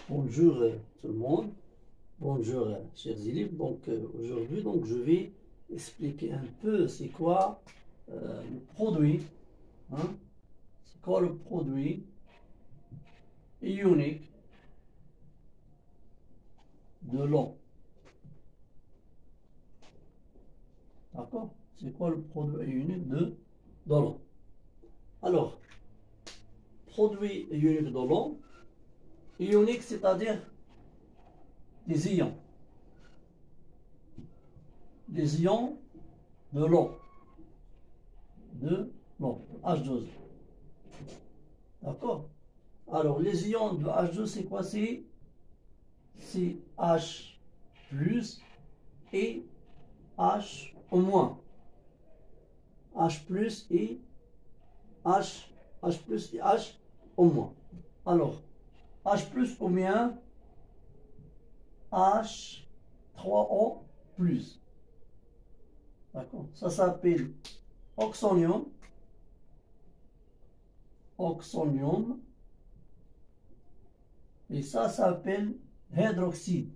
Bonjour tout le monde, bonjour chers élèves. Donc aujourd'hui je vais expliquer un peu c'est quoi le produit, hein? C'est quoi le produit ionique de l'eau. D'accord? C'est quoi le produit ionique de l'eau? Alors, produit ionique de l'eau, ionique c'est-à-dire des ions de l'eau, H2O. D'accord? Alors, les ions de H2, c'est quoi? C'est H plus et H au moins. H plus et H plus et H au moins. Alors, H plus ou bien H3O plus. D'accord? Ça s'appelle oxonium. Et ça s'appelle hydroxyde.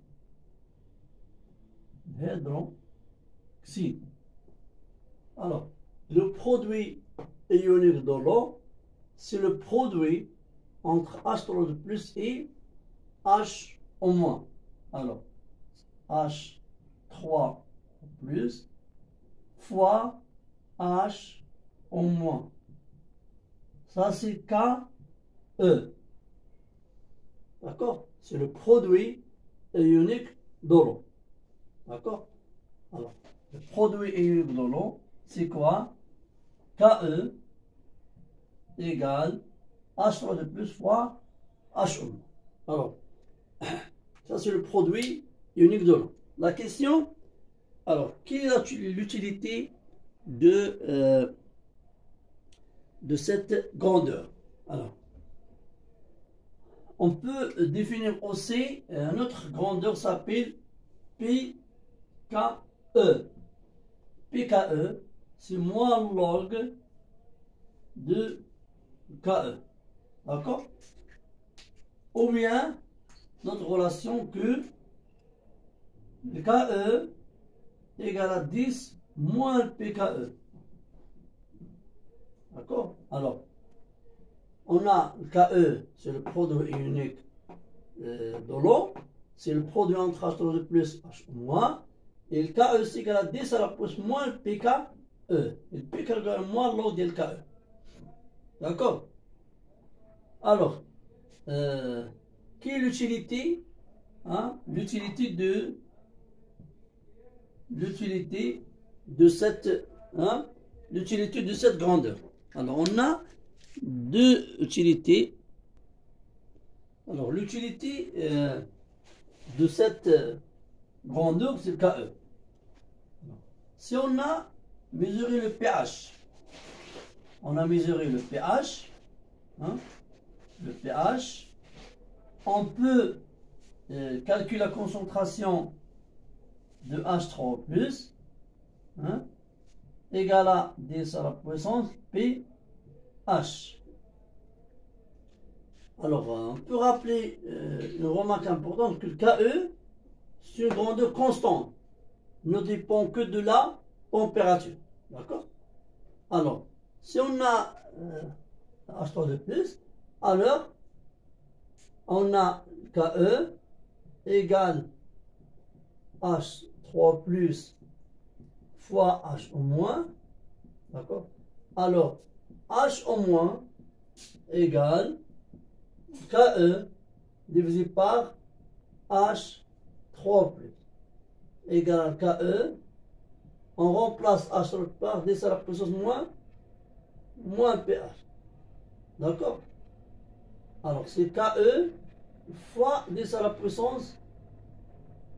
Alors, le produit ionique de l'eau, c'est le produit entre H3 plus et H au moins. Alors, H3 plus fois H au moins. Ça, c'est KE. D'accord? C'est le produit ionique de l'eau. D'accord? Alors, le produit ionique de l'eau, c'est quoi? KE égale H3 de plus fois H au moins. Alors, ça c'est le produit ionique de l'eau. La question, alors, quelle est l'utilité de cette grandeur? Alors, on peut définir aussi notre grandeur s'appelle PKE. PKE, c'est moins log de KE. D'accord? Ou bien, notre relation que le KE égale à 10 moins le PKE. D'accord? Alors, on a le KE, c'est le produit ionique de l'eau, c'est le produit entre H2 plus H moins, et le KE c'est égal à 10 à la plus moins le PKE. Et le PKE égale moins l'eau de KE. D'accord? Alors, quelle est l'utilité? Hein? L'utilité de cette grandeur. Alors, on a deux utilités. Alors, l'utilité de cette grandeur, c'est le KE. Si on a mesuré le pH, on on peut calculer la concentration de H3 plus, hein, égale à 10 à la puissance pH. Alors, on peut rappeler une remarque importante que le KE, c'est une grandeur constante, ne dépend que de la température. D'accord? Alors, si on a H3 de plus, alors on a KE égale H3 plus fois H au moins. D'accord? Alors, H au moins égale KE divisé par H3 plus égale KE. On remplace H3 par 10 à la puissance moins pH. D'accord? Alors, c'est KE fois 10 à la puissance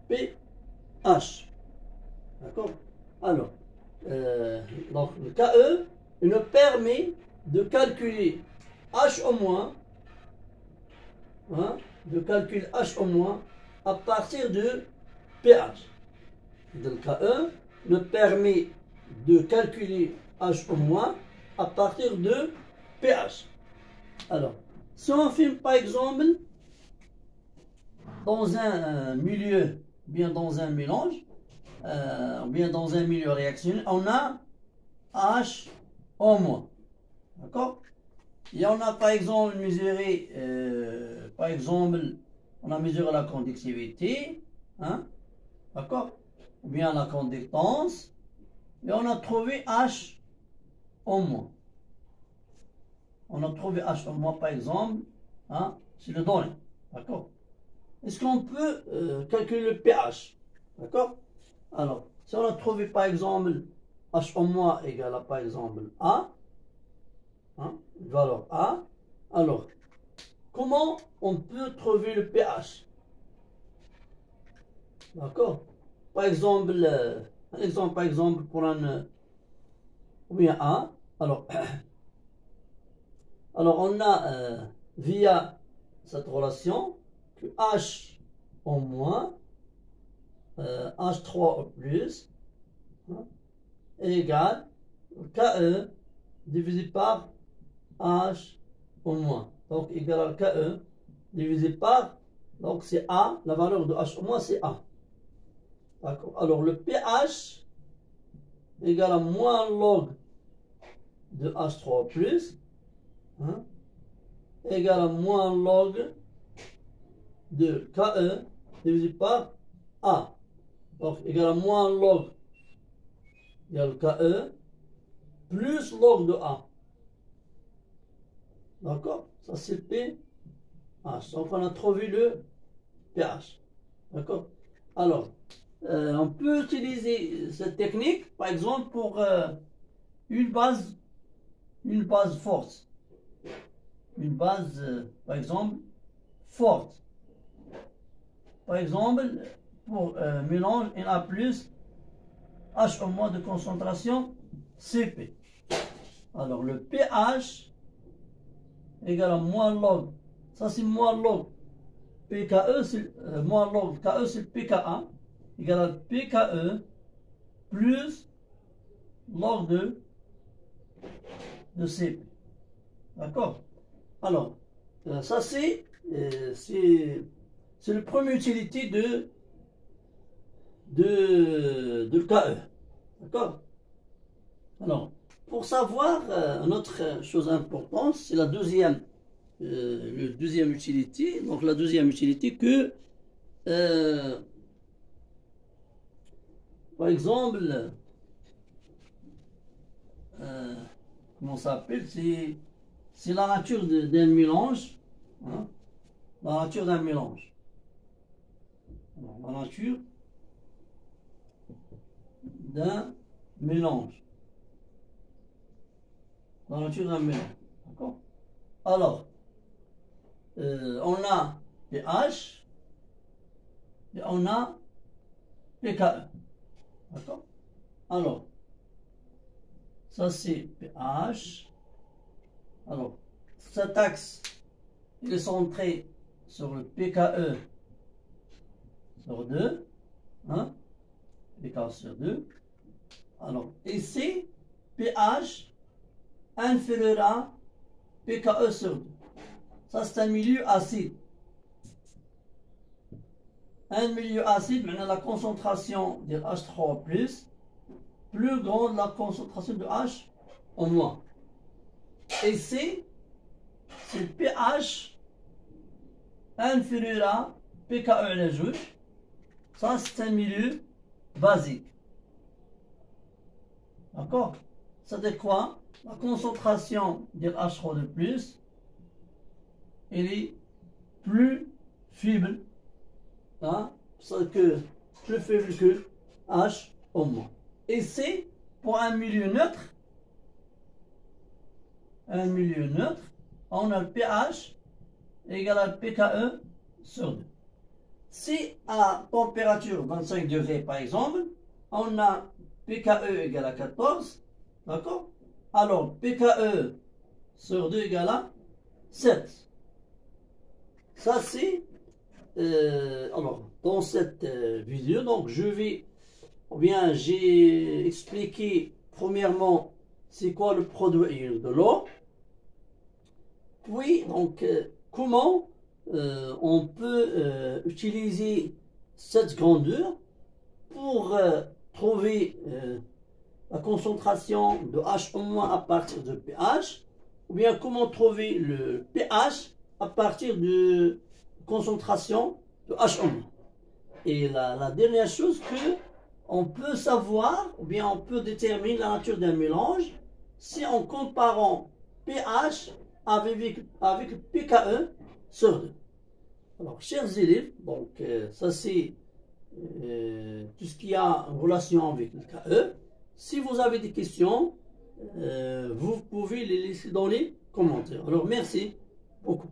pH. D'accord? Alors, donc le KE nous permet de calculer H au moins, hein, à partir de pH. Donc, le KE nous permet de calculer H au moins à partir de pH. Alors, si on filme par exemple dans un milieu, bien dans un mélange, bien dans un milieu réactionnel, on a H en moins. D'accord? Et on a par exemple mesuré, on a mesuré la conductivité, hein? D'accord? Ou bien la conductance, et on a trouvé H en moins. On a trouvé H en moins par exemple, hein, c'est le donné. D'accord? Est-ce qu'on peut calculer le pH? D'accord? Alors, si on a trouvé par exemple H en moins égale à par exemple A, hein, valeur A, alors comment on peut trouver le pH? D'accord? Par exemple, un exemple par exemple pour un ou bien A, alors, alors on a via cette relation que H en moins H3 au plus, hein, égale KE divisé par H au moins. Donc égal à KE divisé par, donc c'est A, la valeur de H au moins c'est A. D'accord. Alors le pH égale à moins log de H3 au plus, hein, égale à moins log de KE divisé par A. Donc égal à moins log égale KE plus log de A. D'accord? Ça c'est pH. Donc on a trouvé le pH. D'accord? Alors, on peut utiliser cette technique, par exemple, pour une base forte. Une base, par exemple, forte. Par exemple, pour mélange Na plus H au moins de concentration Cp. Alors, le pH égale à moins log. Ça, c'est moins log PKE, c'est moins log KE, c'est PKA, égale à PKE plus log de Cp. D'accord? Alors, ça c'est la première utilité de KE. D'accord? Alors, pour savoir une autre chose importante, c'est la deuxième utilité. Donc la deuxième utilité que, par exemple, comment ça s'appelle? C'est la nature d'un mélange. Hein? La nature d'un mélange. Alors, la nature d'un mélange. La nature d'un mélange. D'accord? Alors, on a pH et on a pKe. D'accord? Alors, ça c'est pH. Alors, cet axe, il est centré sur le pKe sur 2. Hein? pKe sur 2. Alors, ici, pH inférieur à pKe sur 2. Ça, c'est un milieu acide. Un milieu acide, maintenant la concentration de H3 plus grande la concentration de H en moins. Et c'est le pH inférieur à pKe à la juge. Ça, c'est un milieu basique. D'accord? Ça veut dire quoi? La concentration de H3 de plus, elle est plus faible, hein? Plus faible que H au moins. Et c'est pour un milieu neutre. Un milieu neutre, on a le pH égal à pKe sur 2. Si à température 25 degrés par exemple, on a pKe égale à 14, d'accord? Alors pKe sur 2 égale à 7. Ça c'est, alors dans cette vidéo, donc j'ai expliqué premièrement c'est quoi le produit ionique de l'eau. Puis donc comment on peut utiliser cette grandeur pour trouver la concentration de H- à partir de pH, ou bien comment trouver le pH à partir de concentration de H-. Et la dernière chose que on peut savoir, ou bien on peut déterminer la nature d'un mélange si en comparant pH avec pKe sur 2. Alors, chers élèves, donc ça c'est tout ce qui a en relation avec le KE. Si vous avez des questions, vous pouvez les laisser dans les commentaires. Alors, merci beaucoup.